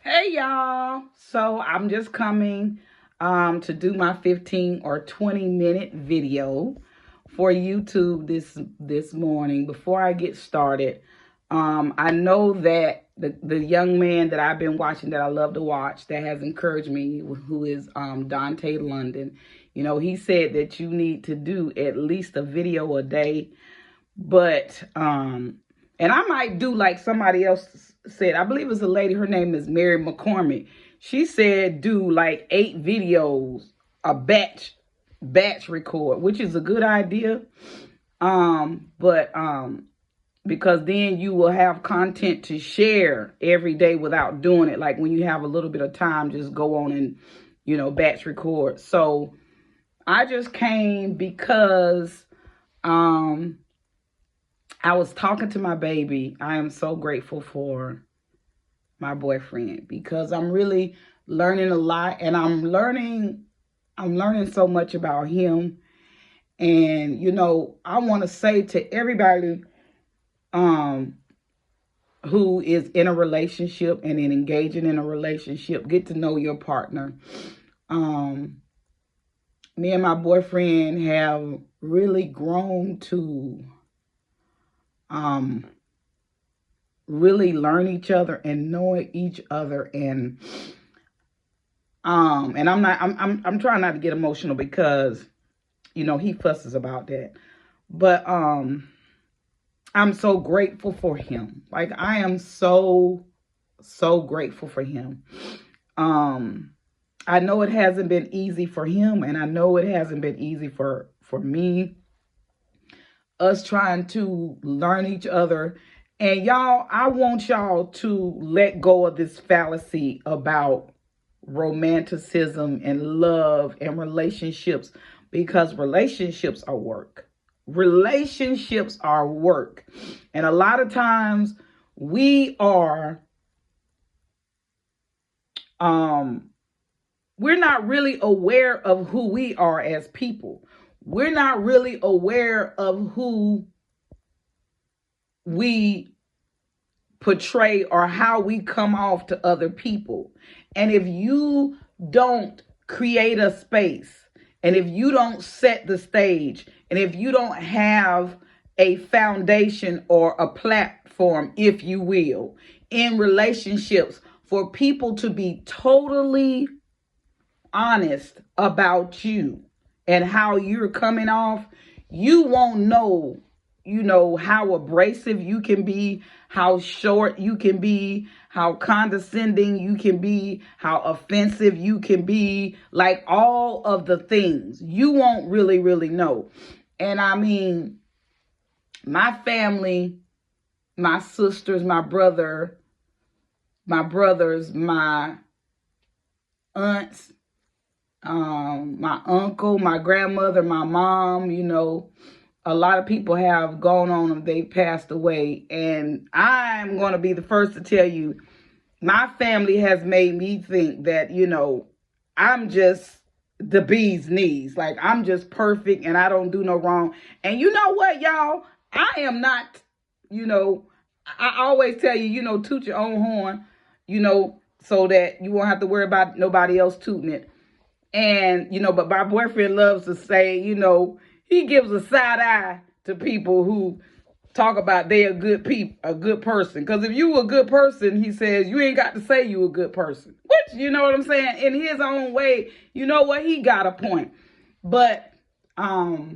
Hey y'all. So I'm just coming to do my 15 or 20-minute video for YouTube this morning. Before I get started, I know that the young man that I've been watching, that I love to watch, that has encouraged me, who is Dante London. He said that you need to do at least a video a day, but and I might do like somebody else said. I believe it's a lady, her name is Mary McCormick. She said do like 8 videos, a batch record, which is a good idea. But because then you will have content to share every day without doing it. Like when you have a little bit of time, just go on and batch record. So I just came because I was talking to my baby. I am so grateful for my boyfriend because I'm really learning a lot, and I'm learning so much about him. And I want to say to everybody um who is in a relationship and in engaging in a relationship, get to know your partner. Me and my boyfriend have really grown to really learn each other and know each other, and I'm trying not to get emotional because he fusses about that. But I'm so grateful for him. Like I am so grateful for him. I know it hasn't been easy for him, and I know it hasn't been easy for me, us trying to learn each other. And y'all, I want y'all to let go of this fallacy about romanticism and love and relationships, because relationships are work. Relationships are work. And a lot of times we are we're not really aware of who we are as people. We're not really aware of who we portray or how we come off to other people. And if you don't create a space, and if you don't set the stage, and if you don't have a foundation or a platform, if you will, in relationships for people to be totally honest about you and how you're coming off, you won't know, how abrasive you can be, how short you can be, how condescending you can be, how offensive you can be, like all of the things. You won't really know. And I mean, my family, my sisters, my brothers, my aunts, my uncle, my grandmother, my mom, a lot of people have gone on and they passed away. And I'm going to be the first to tell you, my family has made me think that, I'm just the bee's knees. Like I'm just perfect and I don't do no wrong. And you know what, y'all? I am not, you know, I always tell you, toot your own horn, so that you won't have to worry about nobody else tooting it. And, but my boyfriend loves to say, he gives a side eye to people who talk about they a good person. Because if you a good person, he says, you ain't got to say you a good person. Which, you know what I'm saying? In his own way, you know what? He got a point. But I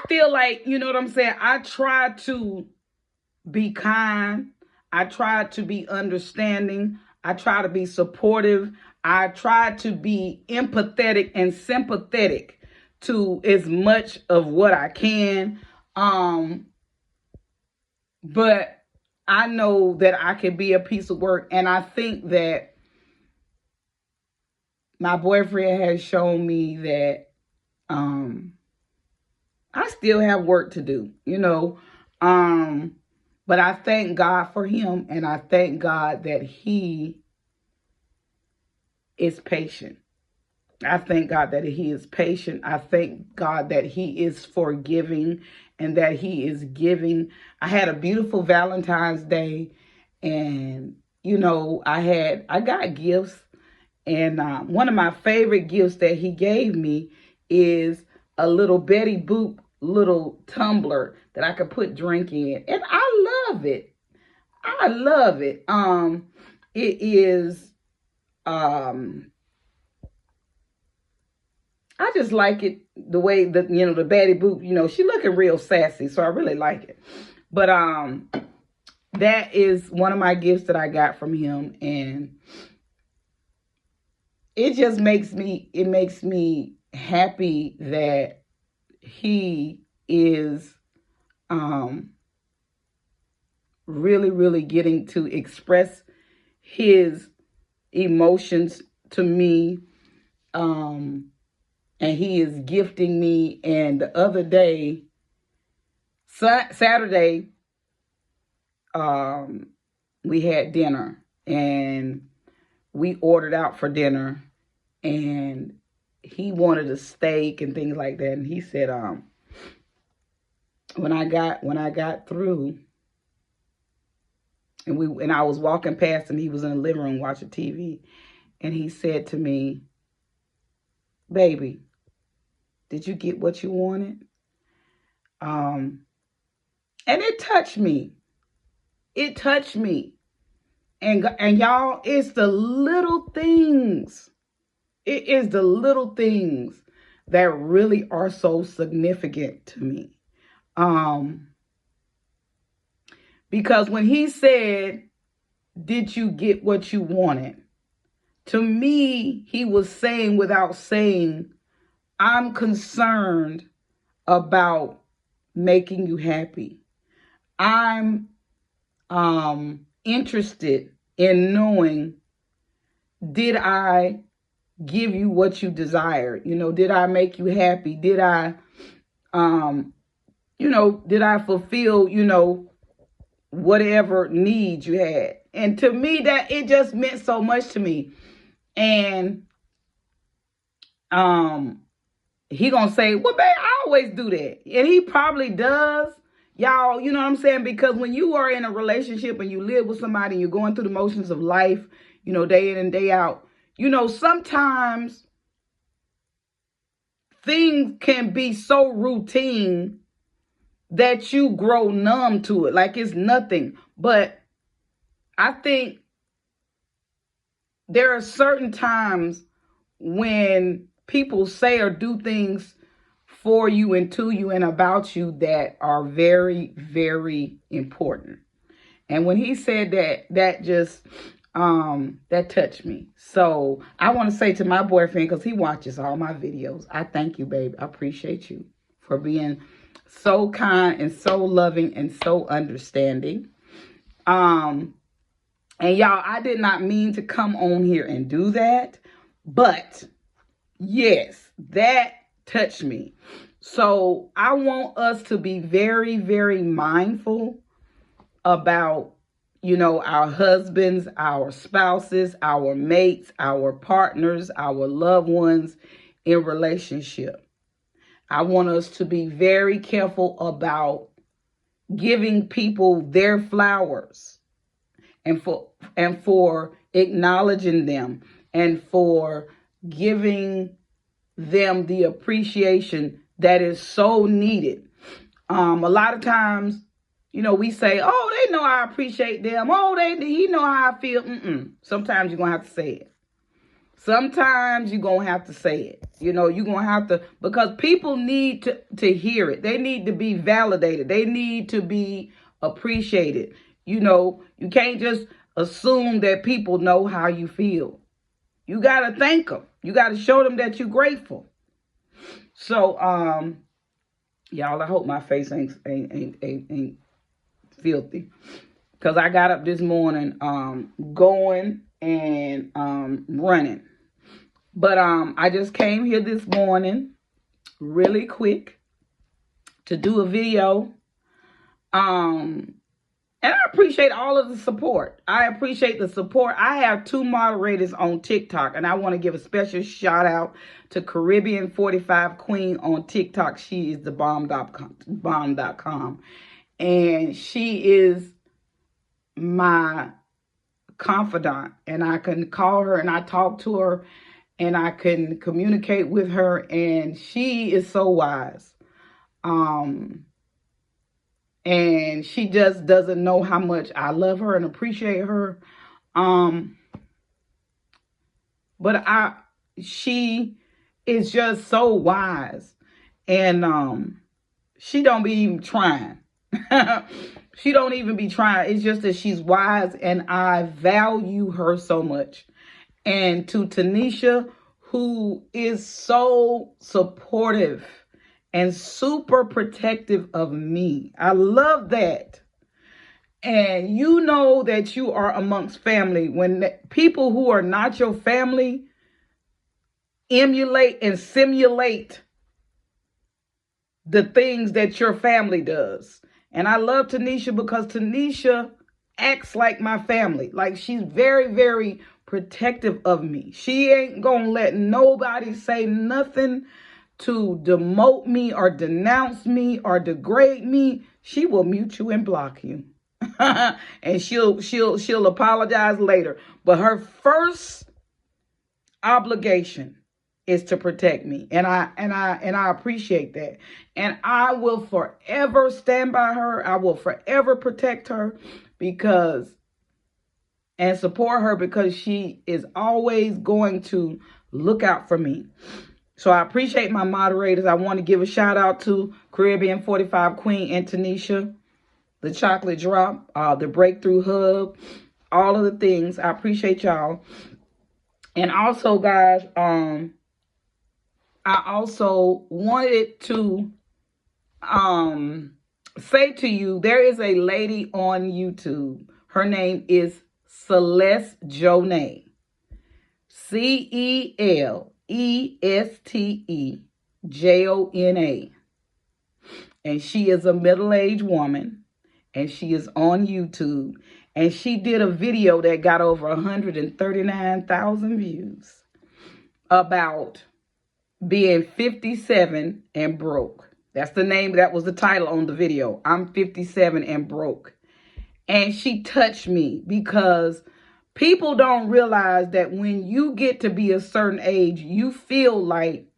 feel like, you know what I'm saying? I try to be kind. I try to be understanding. I try to be supportive. I try to be empathetic and sympathetic to as much of what I can. But I know that I can be a piece of work. And I think that my boyfriend has shown me that I still have work to do, But I thank God for him, and I thank God that he is patient. I thank God that he is patient. I thank God that he is forgiving and that he is giving. I had a beautiful Valentine's Day, and I got gifts, and one of my favorite gifts that he gave me is a little Betty Boop little tumbler that I could put drink in, and I love it. I love it. It is I just like it the way that the Betty Boop, she looking real sassy, so I really like it. But that is one of my gifts that I got from him, and it just makes me happy that he is really, really getting to express his emotions to me. And he is gifting me. And the other day, Saturday, we had dinner, and we ordered out for dinner, and he wanted a steak and things like that. And he said, when I got through, and I was walking past him, he was in the living room watching TV, and he said to me, "Baby, did you get what you wanted?" And it touched me. It touched me. And y'all, it's the little things. It is the little things that really are so significant to me. Because when he said, "Did you get what you wanted?" To me, he was saying without saying, I'm concerned about making you happy. I'm interested in knowing, did I give you what you desired? Did I make you happy? Did I, did I fulfill, whatever needs you had? And to me, that it just meant so much to me. And he gonna say, "Well, babe, I always do that." And he probably does. Y'all, you know what I'm saying? Because when you are in a relationship and you live with somebody and you're going through the motions of life, day in and day out, sometimes things can be so routine that you grow numb to it, like it's nothing. But I think there are certain times when people say or do things for you and to you and about you that are very, very important. And when he said that just that touched me. So I want to say to my boyfriend, because he watches all my videos, I thank you, babe. I appreciate you for being so kind and so loving and so understanding. And y'all, I did not mean to come on here and do that, but yes, that touched me. So I want us to be very, very mindful about, our husbands, our spouses, our mates, our partners, our loved ones in relationship. I want us to be very careful about giving people their flowers, and for acknowledging them, and for giving them the appreciation that is so needed. A lot of times, we say, "Oh, they know I appreciate them. Oh, he know how I feel." Sometimes you're gonna have to say it. Sometimes you're gonna have to say it. You're gonna have to, because people need to hear it. They need to be validated. They need to be appreciated. You can't just assume that people know how you feel. You gotta thank them. You gotta show them that you're grateful. So, y'all, I hope my face ain't filthy, because I got up this morning, going and running. But I just came here this morning really quick to do a video. And I appreciate all of the support. I appreciate the support. I have 2 moderators on TikTok, and I want to give a special shout out to Caribbean 45 Queen on TikTok. She is the bomb.com. And she is my confidant, and I can call her and I talk to her and I can communicate with her, and she is so wise. And she just doesn't know how much I love her and appreciate her. But she is just so wise, and she don't be even trying. She don't even be trying. It's just that she's wise, and I value her so much. And to Tanisha, who is so supportive and super protective of me. I love that. And you know that you are amongst family when people who are not your family emulate and simulate the things that your family does. And I love Tanisha because Tanisha acts like my family. Like, she's very, very protective of me. She ain't gonna let nobody say nothing to demote me or denounce me or degrade me. She will mute you and block you. And she'll apologize later. But her first obligation is to protect me. And I appreciate that. And I will forever stand by her. I will forever protect her and support her, because she is always going to look out for me. So I appreciate my moderators. I want to give a shout out to Caribbean 45 Queen and Tanisha, the Chocolate Drop, the Breakthrough Hub, all of the things. I appreciate y'all. And also, guys, I also wanted to say to you, there is a lady on YouTube. Her name is Celeste Jonay. CELESTEJONA. And she is a middle-aged woman, and she is on YouTube. And she did a video that got over 139,000 views about being 57 and broke. That's the name, that was the title on the video. I'm 57 and broke. And she touched me, because people don't realize that when you get to be a certain age, you feel like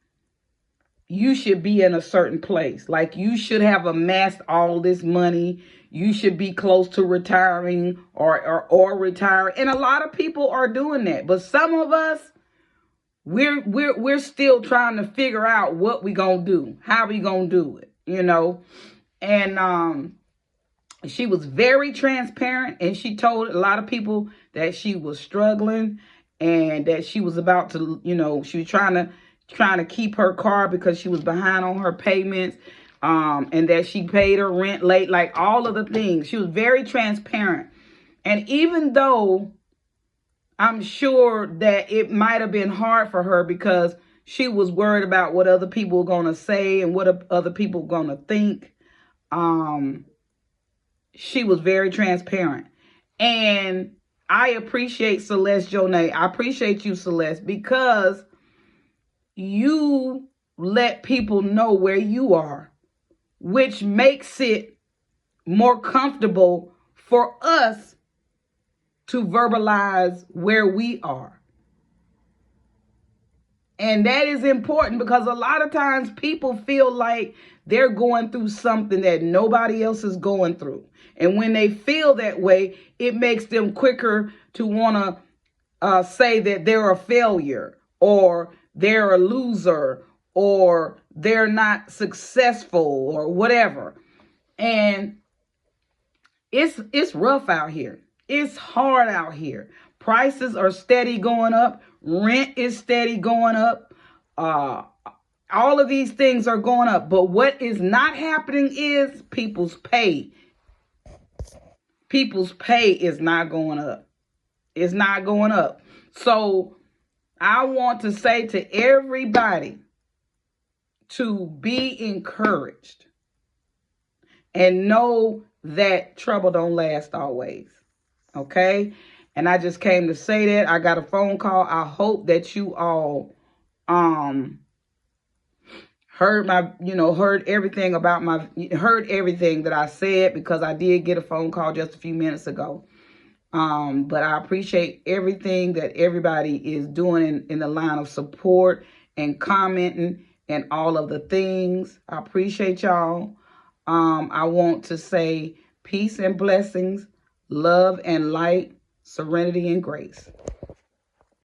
you should be in a certain place. Like, you should have amassed all this money. You should be close to retiring or retiring. And a lot of people are doing that. But some of us, we're still trying to figure out what we gonna do, how we gonna do it, you know. And she was very transparent, and she told a lot of people that she was struggling and that she was about to, you know, she was trying to keep her car because she was behind on her payments, and that she paid her rent late, like all of the things. She was very transparent. And even though I'm sure that it might have been hard for her because she was worried about what other people were going to say and what other people were going to think, she was very transparent. And I appreciate Celeste Jonay. I appreciate you, Celeste, because you let people know where you are, which makes it more comfortable for us to verbalize where we are. And that is important, because a lot of times people feel like they're going through something that nobody else is going through. And when they feel that way, it makes them quicker to want to say that they're a failure, or they're a loser, or they're not successful, or whatever. And it's rough out here. It's hard out here. Prices are steady going up. Rent is steady going up. All of these things are going up. But what is not happening is people's pay. People's pay is not going up. It's not going up. So I want to say to everybody to be encouraged and know that trouble don't last always. Okay? And I just came to say that. I got a phone call. I hope that you all heard everything that I said, because I did get a phone call just a few minutes ago. But I appreciate everything that everybody is doing in the line of support and commenting and all of the things. I appreciate y'all. I want to say peace and blessings, love and light, serenity and grace.